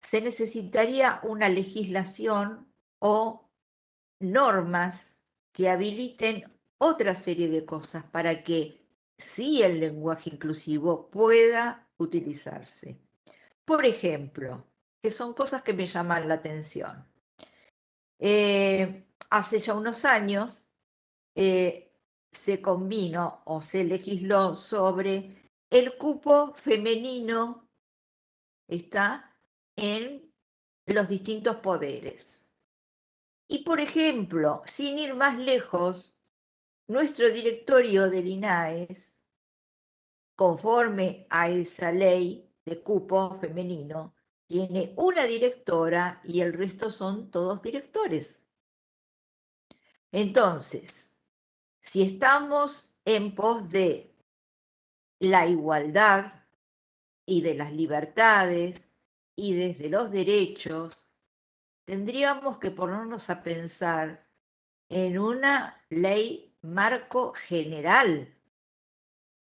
se necesitaría una legislación o normas que habiliten otra serie de cosas para que sí el lenguaje inclusivo pueda utilizarse. Por ejemplo, que son cosas que me llaman la atención. Hace ya unos años se convino o se legisló sobre el cupo femenino está en los distintos poderes. Y por ejemplo, sin ir más lejos, nuestro directorio del INAES, conforme a esa ley de cupo femenino, tiene una directora y el resto son todos directores. Entonces, si estamos en pos de la igualdad y de las libertades y desde los derechos, tendríamos que ponernos a pensar en una ley marco general,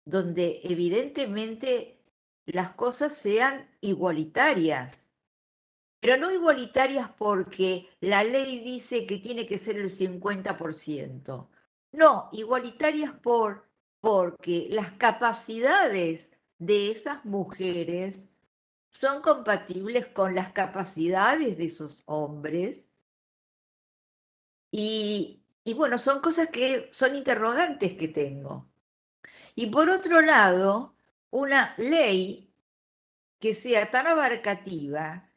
donde evidentemente las cosas sean igualitarias, pero no igualitarias porque la ley dice que tiene que ser el 50%. No, igualitarias porque las capacidades de esas mujeres son compatibles con las capacidades de esos hombres. Y bueno, son cosas que son interrogantes que tengo. Y por otro lado, una ley que sea tan abarcativa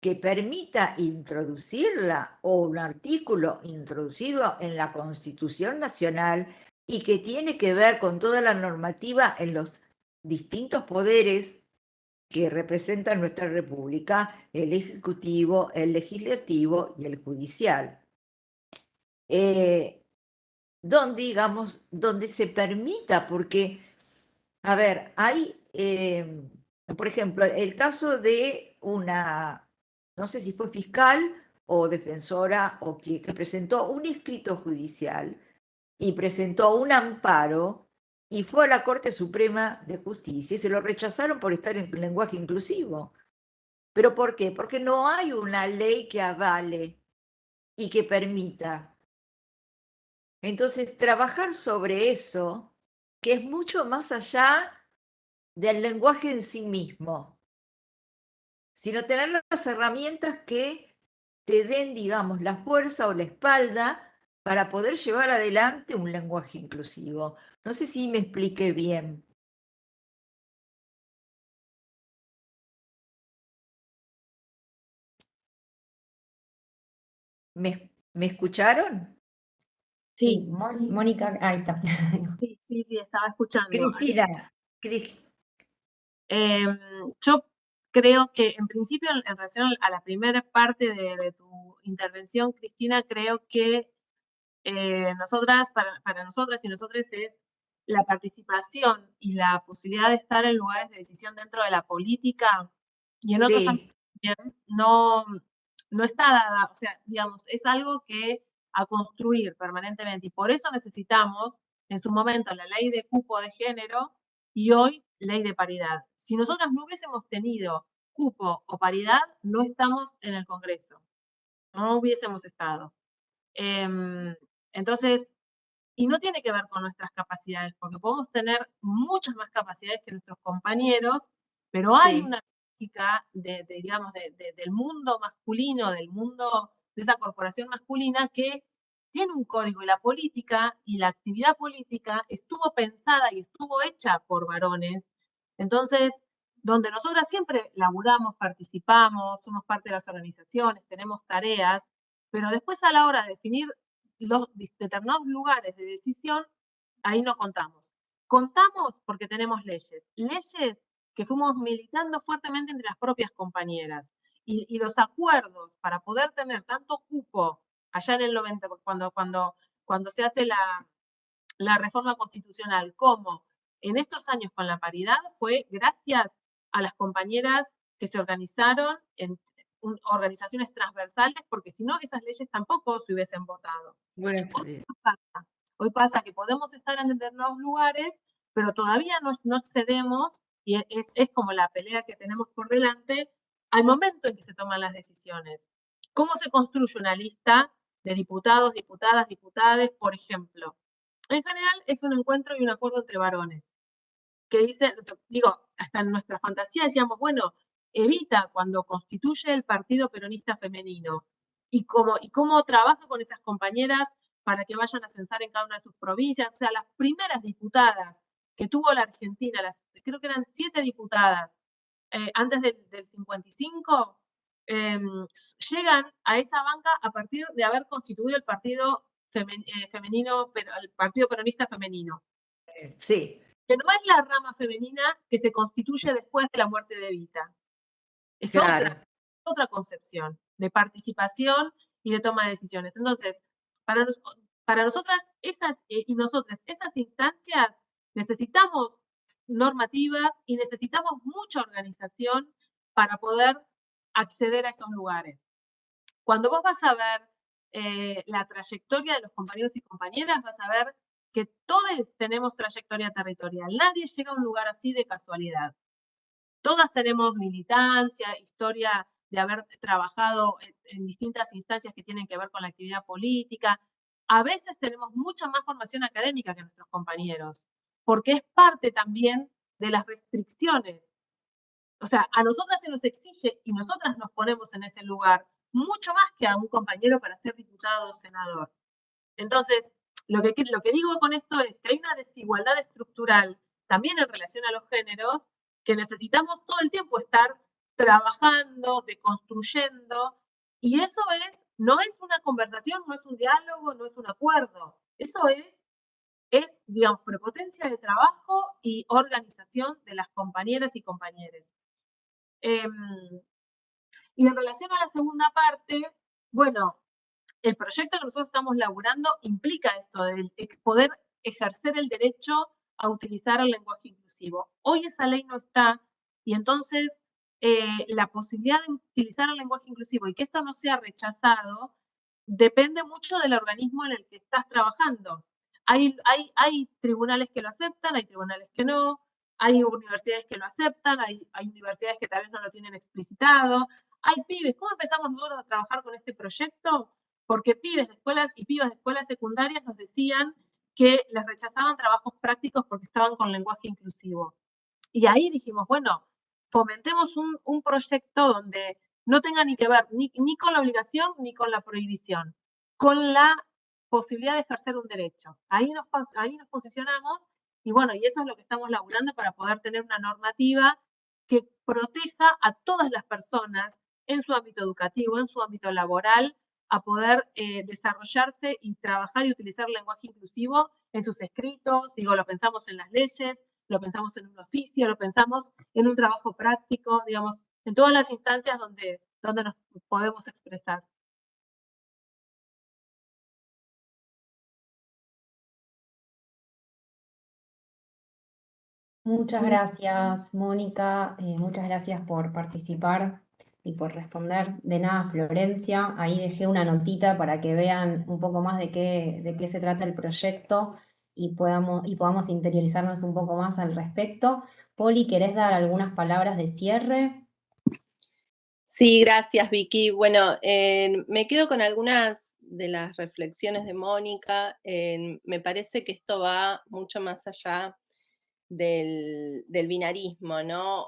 que permita introducirla o un artículo introducido en la Constitución Nacional y que tiene que ver con toda la normativa en los distintos poderes que representan nuestra República, el Ejecutivo, el Legislativo y el Judicial. Donde se permita, porque, a ver, hay, por ejemplo, el caso de una, no sé si fue fiscal o defensora o que presentó un escrito judicial y presentó un amparo y fue a la Corte Suprema de Justicia y se lo rechazaron por estar en lenguaje inclusivo. ¿Pero por qué? Porque no hay una ley que avale y que permita. Entonces, trabajar sobre eso, que es mucho más allá del lenguaje en sí mismo, sino tener las herramientas que te den, digamos, la fuerza o la espalda para poder llevar adelante un lenguaje inclusivo. No sé si me expliqué bien. ¿Me escucharon? Sí, Sí, Mónica, ahí está. sí, estaba escuchando. Cristina, Yo creo que en principio en relación a la primera parte de tu intervención, Cristina, creo que nosotras, para nosotras y nosotros es la participación y la posibilidad de estar en lugares de decisión dentro de la política y en otros ámbitos también, no está dada, o sea, digamos, es algo que a construir permanentemente y por eso necesitamos en su momento la ley de cupo de género y hoy ley de paridad. Si nosotros no hubiésemos tenido cupo o paridad, no estamos en el Congreso, no hubiésemos estado. Entonces, y no tiene que ver con nuestras capacidades, porque podemos tener muchas más capacidades que nuestros compañeros, pero hay una lógica digamos, del mundo masculino, del mundo de esa corporación masculina que tiene un código y la política y la actividad política estuvo pensada y estuvo hecha por varones. Entonces, donde nosotras siempre laburamos, participamos, somos parte de las organizaciones, tenemos tareas, pero después a la hora de definir los determinados lugares de decisión, ahí no contamos. Contamos porque tenemos leyes. Leyes que fuimos militando fuertemente entre las propias compañeras. Y los acuerdos para poder tener tanto cupo allá en el 90, cuando se hace la reforma constitucional, como en estos años con la paridad, fue gracias a las compañeras que se organizaron en organizaciones transversales, porque si no, esas leyes tampoco se hubiesen votado. Hoy pasa que podemos estar en determinados lugares, pero todavía no accedemos, y es como la pelea que tenemos por delante, al momento en que se toman las decisiones. ¿Cómo se construye una lista de diputados, diputadas, diputades, por ejemplo? En general es un encuentro y un acuerdo entre varones, que dicen, digo, hasta en nuestra fantasía decíamos, bueno, Evita cuando constituye el Partido Peronista Femenino y cómo trabaja con esas compañeras para que vayan a censar en cada una de sus provincias. O sea, las primeras diputadas que tuvo la Argentina, creo que eran 7 diputadas, antes del 55, llegan a esa banca a partir de haber constituido el Partido Femenino, el Partido Peronista Femenino. Sí. Que no es la rama femenina que se constituye después de la muerte de Evita. Es otra concepción de participación y de toma de decisiones. Entonces, para nosotras y nosotras, esas instancias necesitamos normativas y necesitamos mucha organización para poder acceder a esos lugares. Cuando vos vas a ver la trayectoria de los compañeros y compañeras, vas a ver que todos tenemos trayectoria territorial. Nadie llega a un lugar así de casualidad. Todas tenemos militancia, historia de haber trabajado en distintas instancias que tienen que ver con la actividad política. A veces tenemos mucha más formación académica que nuestros compañeros, porque es parte también de las restricciones. O sea, a nosotras se nos exige y nosotras nos ponemos en ese lugar mucho más que a un compañero para ser diputado o senador. Entonces, lo que digo con esto es que hay una desigualdad estructural también en relación a los géneros que necesitamos todo el tiempo estar trabajando, deconstruyendo, y eso no es una conversación, no es un diálogo, no es un acuerdo. Eso es, digamos, prepotencia de trabajo y organización de las compañeras y compañeros. Y en relación a la segunda parte, bueno, el proyecto que nosotros estamos laburando implica esto de poder ejercer el derecho a utilizar el lenguaje inclusivo. Hoy esa ley no está y entonces la posibilidad de utilizar el lenguaje inclusivo y que esto no sea rechazado depende mucho del organismo en el que estás trabajando. Hay tribunales que lo aceptan, hay tribunales que no, hay universidades que lo aceptan, hay universidades que tal vez no lo tienen explicitado, hay pibes. ¿Cómo empezamos nosotros a trabajar con este proyecto? Porque pibes de escuelas y pibas de escuelas secundarias nos decían que les rechazaban trabajos prácticos porque estaban con lenguaje inclusivo. Y ahí dijimos, bueno, fomentemos un proyecto donde no tenga ni que ver ni con la obligación ni con la prohibición, con la posibilidad de ejercer un derecho. Ahí nos posicionamos y bueno, y eso es lo que estamos laburando para poder tener una normativa que proteja a todas las personas en su ámbito educativo, en su ámbito laboral, a poder desarrollarse y trabajar y utilizar el lenguaje inclusivo en sus escritos. Digo, lo pensamos en las leyes, lo pensamos en un oficio, lo pensamos en un trabajo práctico, digamos, en todas las instancias donde nos podemos expresar. Muchas gracias, Mónica. Muchas gracias por participar y por responder. De nada, Florencia. Ahí dejé una notita para que vean un poco más de qué se trata el proyecto y podamos interiorizarnos un poco más al respecto. Poli, ¿querés dar algunas palabras de cierre? Sí, gracias, Vicky. Bueno, me quedo con algunas de las reflexiones de Mónica. Me parece que esto va mucho más allá del binarismo, ¿no?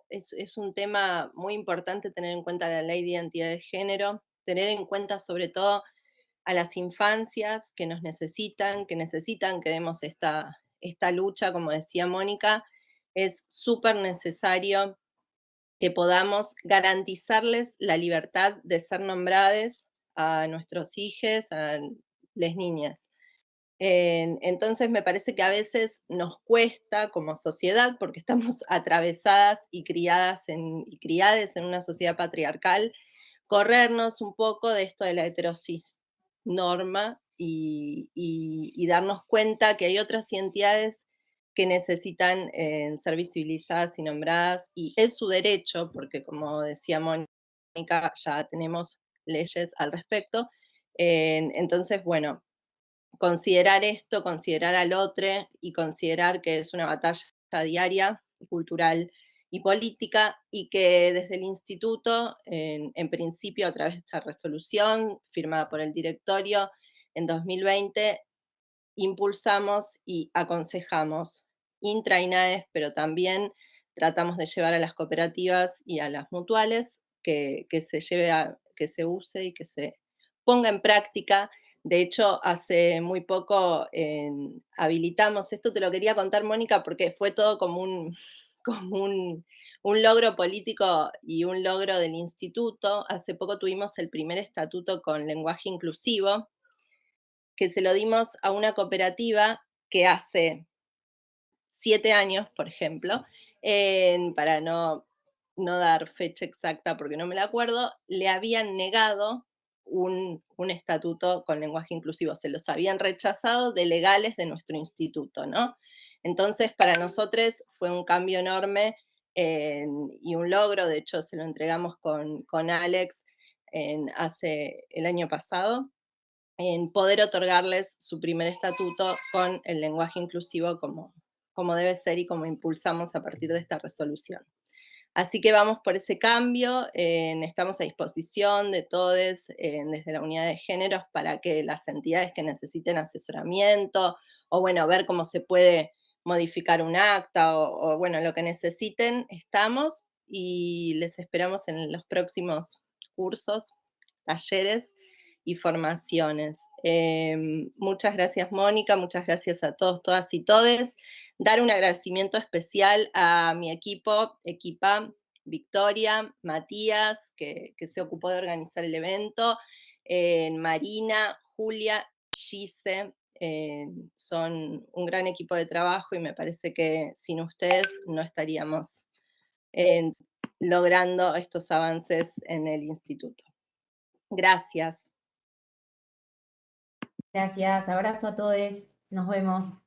Es un tema muy importante tener en cuenta la ley de identidad de género, tener en cuenta sobre todo a las infancias que nos necesitan, que demos esta lucha, como decía Mónica. Es súper necesario que podamos garantizarles la libertad de ser nombradas a nuestros hijos, a las niñas. Entonces me parece que a veces nos cuesta como sociedad, porque estamos atravesadas y criadas y criadas en una sociedad patriarcal, corrernos un poco de esto de la heterosis norma y darnos cuenta que hay otras identidades que necesitan ser visibilizadas y nombradas, y es su derecho, porque como decía Mónica, ya tenemos leyes al respecto. Entonces, bueno, considerar esto, considerar al otro y considerar que es una batalla diaria, cultural y política, y que desde el instituto, en principio a través de esta resolución firmada por el directorio en 2020, impulsamos y aconsejamos intra-INAES, pero también tratamos de llevar a las cooperativas y a las mutuales que se use y que se ponga en práctica. De hecho, hace muy poco habilitamos, esto te lo quería contar, Mónica, porque fue todo como un logro político y un logro del instituto. Hace poco tuvimos el primer estatuto con lenguaje inclusivo, que se lo dimos a una cooperativa que hace 7 años, por ejemplo, para no dar fecha exacta porque no me la acuerdo, le habían negado un estatuto con lenguaje inclusivo, se los habían rechazado de legales de nuestro instituto, ¿no? Entonces, para nosotros fue un cambio enorme y un logro. De hecho, se lo entregamos con Alex hace el año pasado, en poder otorgarles su primer estatuto con el lenguaje inclusivo como debe ser y como impulsamos a partir de esta resolución. Así que vamos por ese cambio, estamos a disposición de todos desde la unidad de géneros para que las entidades que necesiten asesoramiento o bueno, ver cómo se puede modificar un acta o bueno, lo que necesiten, estamos y les esperamos en los próximos cursos, talleres y formaciones. Muchas gracias, Mónica, muchas gracias a todos, todas y todes. Dar un agradecimiento especial a mi equipa, Victoria, Matías, que se ocupó de organizar el evento, Marina, Julia, Gise, son un gran equipo de trabajo y me parece que sin ustedes no estaríamos logrando estos avances en el instituto. Gracias. Gracias, abrazo a todos, nos vemos.